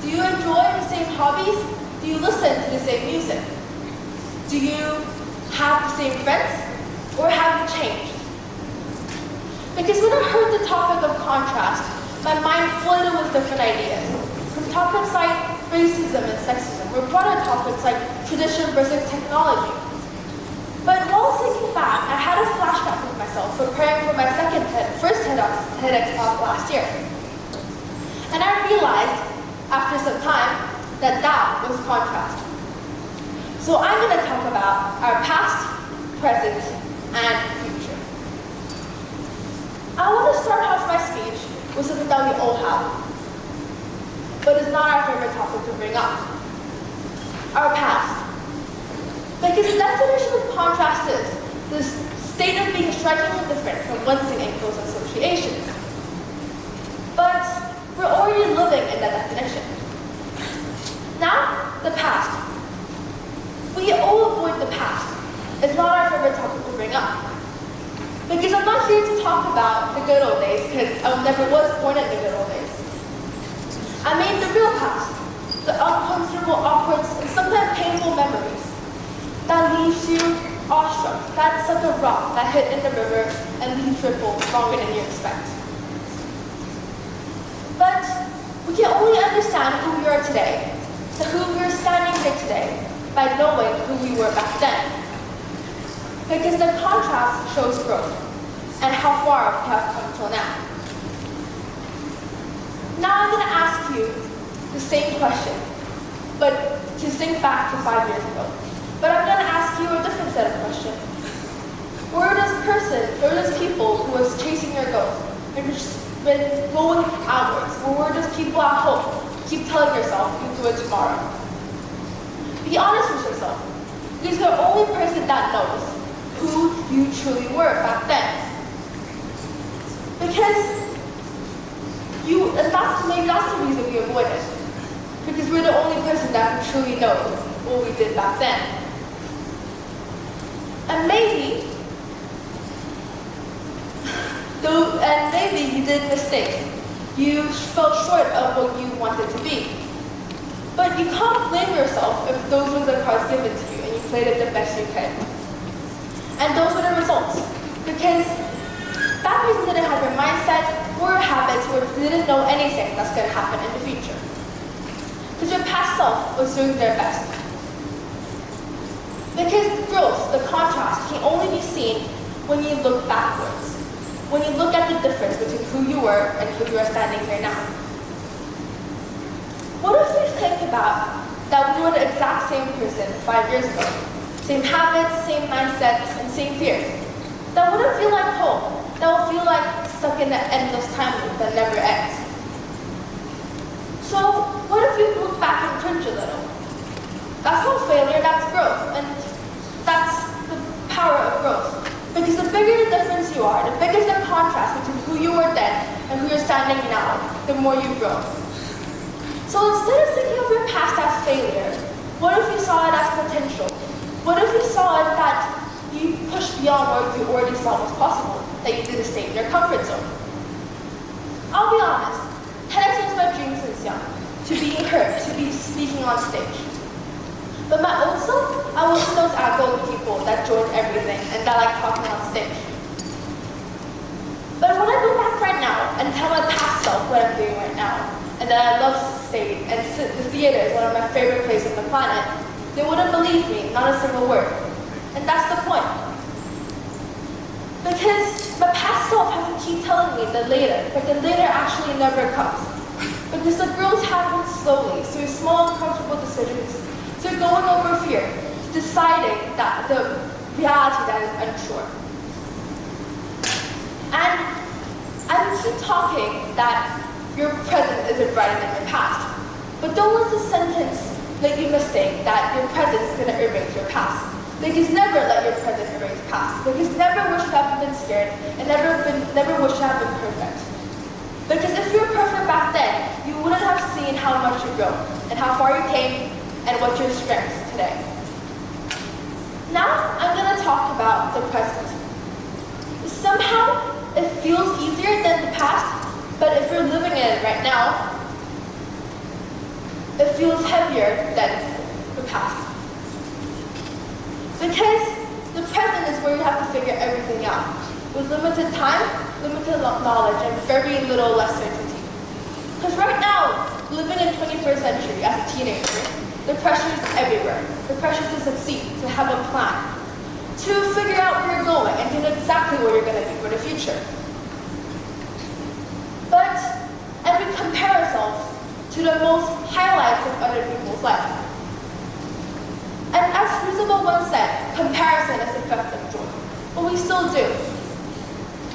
Do you enjoy the same hobbies? Do you listen to the same music? Do you have the same friends? Or have you changed? Because when I heard the topic of contrast, my mind flooded with different ideas. From topics like racism and sexism, or broader topics like tradition versus technology. But while thinking back, I had a flashback with myself preparing for my first TEDx talk last year. And I realized, after some time, that was contrast. So I'm going to talk about our past, present, and future. I want to start off my speech with something that we all have, but it's not our favorite topic to bring up. Our past. Because the definition of contrast is the state of being strikingly different from one's and close associations. But we're already living in that definition. Now, the past. We all avoid the past. It's not our favorite topic to bring up. Because I'm not here to talk about the good old days, because I never was born in the good old days. I mean the real past, the uncomfortable, awkward, and sometimes painful memories that leaves you awestruck. That's like a rock that hit in the river and leaves ripples longer than you expect. But we can only understand who we are today, to who we are standing here today, by knowing who we were back then. Because the contrast shows growth and how far we have come till now. Now I'm going to ask you the same question, but to think back to 5 years ago. But I'm going to ask you a different set of questions. Were this person, or this people who was chasing your goals, and just been going outwards, or were just people at home, keep telling yourself you'll do it tomorrow? Be honest with yourself, because you're the only person that knows who you truly were back then. Because maybe that's the reason we avoid it. Because we're the only person that truly knows what we did back then. And maybe you did mistakes. You fell short of what you wanted to be. But you can't blame yourself if those were the cards given to you and you played it the best you could. And those were the results. Because that person didn't have your mindset or your habits or didn't know anything that's going to happen in the future. Because your past self was doing their best. Because growth, the contrast, can only be seen when you look backwards. When you look at the difference between who you were and who you are standing here now. What if we think about that we were the exact same person 5 years ago? Same habits, same mindsets, and same fears. That wouldn't feel like home. That would feel like stuck in an endless time loop that never ends. So, what if you look back and cringe a little? That's not failure, that's growth. And that's the power of growth. Because the bigger the difference you are, the bigger the contrast between who you were then and who you're standing now, the more you grow. So instead of thinking of your past as failure, what if you saw it as potential? What if you saw it that you pushed beyond what you already saw was possible, that you didn't stay in your comfort zone? I'll be honest, TEDx was my dream since young, to be heard, to be speaking on stage. But my own self, I wasn't those outgoing people that joined everything and that like talking on stage. But when I go back right now and tell my past self what I'm doing right now, and that I love stage and the theater is one of my favorite places on the planet, they wouldn't believe me, not a single word. And that's the point. Because my past self has to keep telling me the later, but the later actually never comes. Because the growth happens slowly, through small, comfortable decisions, through going over fear, deciding that the reality that is unsure. And I keep talking that your present isn't brighter than your past. But don't let the sentence make you mistake that your present is going to erase your past. Because never let your present erase past. Because never wish to have been scared and never wish to have been perfect. Because if you were perfect back then, you wouldn't have seen how much you grow and how far you came and what your strengths today. Now I'm going to talk about the present. Somehow it feels easier than the past, but if you're living in it right now, it feels heavier than the past. Because the present is where you have to figure everything out. With limited time, limited knowledge, and very little less certainty. Because right now, living in 21st century as a teenager, the pressure is everywhere. The pressure to succeed, to have a plan, to figure out where you're going and to know exactly where you're going to be for the future. And we compare ourselves to the most highlights of other people's lives. And as Roosevelt once said, comparison is the theft of joy. But we still do.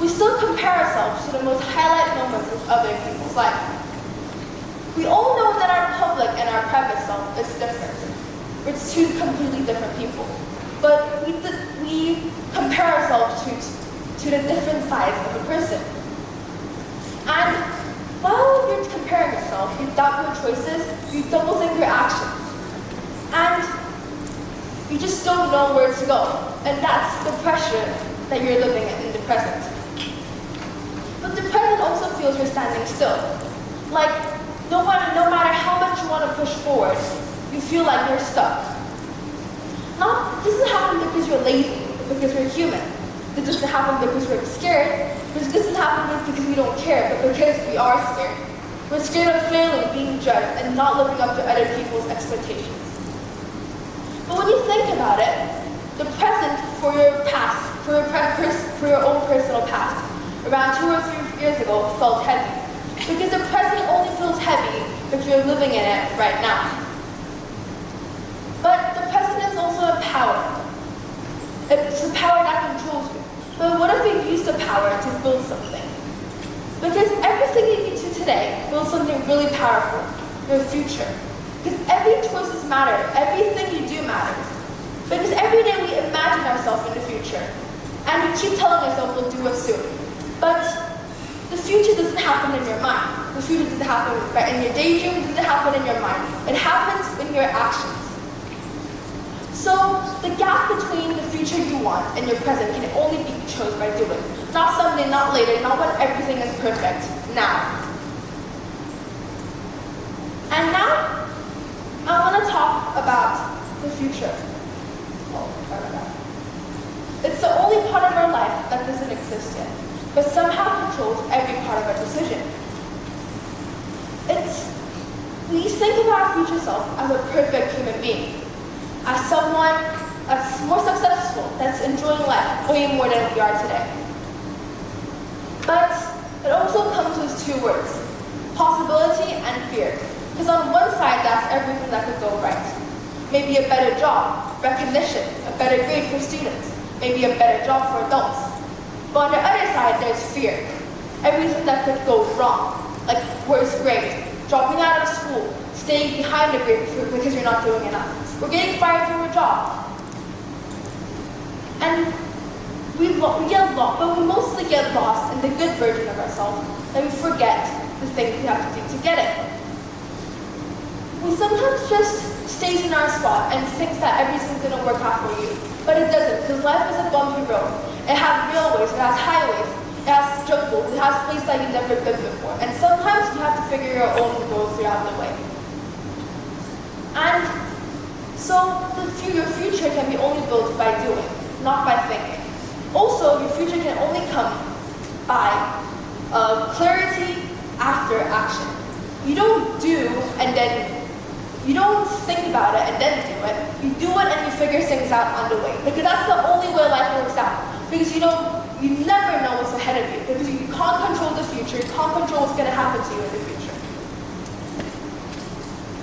We still compare ourselves to the most highlight moments of other people's lives. We all know that our public and our private self is different. It's two completely different people. But we compare ourselves to the different sides of a person. And while you're comparing yourself, you doubt your choices, you double think your actions. And you just don't know where to go. And that's the pressure that you're living in the present. But the present also feels you're standing still. Like, no matter how much you want to push forward, you feel like you're stuck. This doesn't happen because you're lazy, but because we're human. It doesn't happen because we're scared. This doesn't happen because we don't care, but because we are scared. We're scared of failing, being judged, and not living up to other people's expectations. But when you think about it, the present for your past, for your own personal past, around 2 or 3 years ago, felt heavy. Because the present only feels heavy if you're living in it right now. But the present is also a power. It's a power that controls you. But what if we use the power to build something? Because everything you do today builds something really powerful, your future. Because every choices matter, everything you do matters. Because every day we imagine ourselves in the future, and we keep telling ourselves we'll do it soon. But the future doesn't happen in your mind. The future doesn't happen in your daydream, it doesn't happen in your mind. It happens in your actions. So the gap between the future you want and your present can only be chosen by doing. Not someday, not later, not when everything is perfect. Now. And now, I want to talk about the future. It's the only part of our life that doesn't exist yet, but somehow controls every part of our decision. We think of our future self as a perfect human being, as someone that's more successful, that's enjoying life way more than we are today. But it also comes with 2 words, possibility and fear. Because on one side, that's everything that could go right. Maybe a better job, recognition, a better grade for students, maybe a better job for adults. But on the other side, there's fear. Everything that could go wrong, like worse grade, dropping out of school, staying behind the grade because you're not doing enough. We're getting fired from a job. And we get lost, but we mostly get lost in the good version of ourselves, and we forget the things we have to do to get it. We sometimes just stays in our spot and thinks that everything's going to work out for you. But it doesn't, because life is a bumpy road. It has railways, it has highways, it has jungles, it has places that you've never been before. And sometimes you have to figure your own road throughout the way. And so your future can be only built by doing, not by thinking. Also, your future can only come by clarity after action. You don't do and then you don't think about it and then do it. You do it and you figure things out on the way. Because that's the only way life works out. Because you never know what's ahead of you. Because you can't control the future. You can't control what's going to happen to you in the future.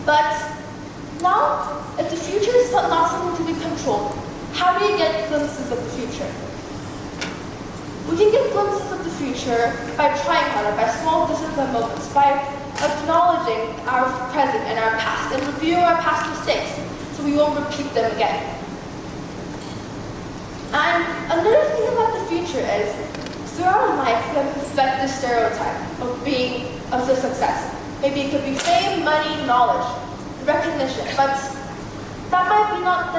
But now, if the future is not something to be controlled, how do you get glimpses of the future? We can get glimpses of the future by trying harder, by small disciplined moments, by acknowledging our present and our past, and reviewing our past mistakes so we won't repeat them again. And another thing about the future is, throughout life, we have to perfect the stereotype of the success. Maybe it could be fame, money, knowledge, recognition, but that might not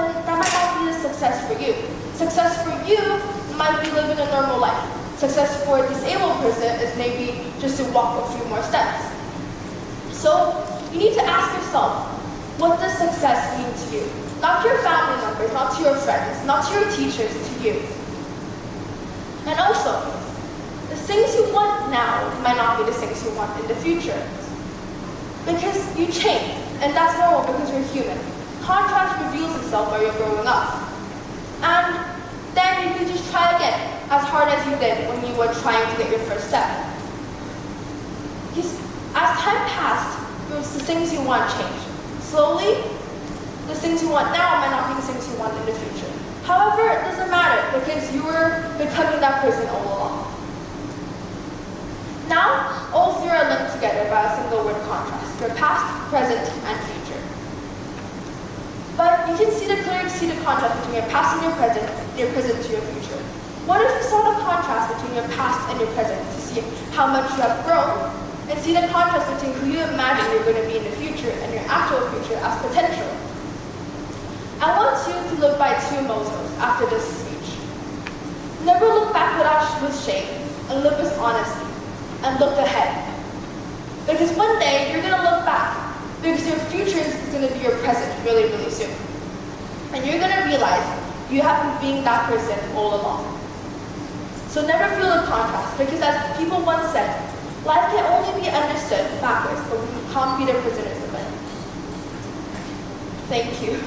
be the success for you. Success for you might be living a normal life. Success for a disabled person is maybe just to walk a few more steps. So you need to ask yourself, What does success mean to you? Not to your family members, not to your friends, not to your teachers, to you. And also, the things you want now might not be the things you want in the future. Because you change, and that's normal because you're human. Contrast reveals itself while you're growing up. And then you can just try again, as hard as you did when you were trying to get your first step. Because as time passed, the things you want change. Slowly, the things you want now might not be the things you want in the future. However, it doesn't matter because you were becoming that person all along. Now, all three are linked together by a single word contrast, your past, present, and future. But you can clearly see the contrast between your past and your present to your future. What if you saw the contrast between your past and your present to see how much you have grown, and see the contrast between who you imagine you're going to be in the future and your actual future as potential? I want you to live by two mottos after this speech. Never look back with shame, and live with honesty, and look ahead. Because one day, you're going to look back, because your future is going to be your present really, really soon. And you're going to realize you have been being that person all along. So never feel the contrast, because as people once said, life can only be understood backwards, but we can't be the prisoners of it. Thank you.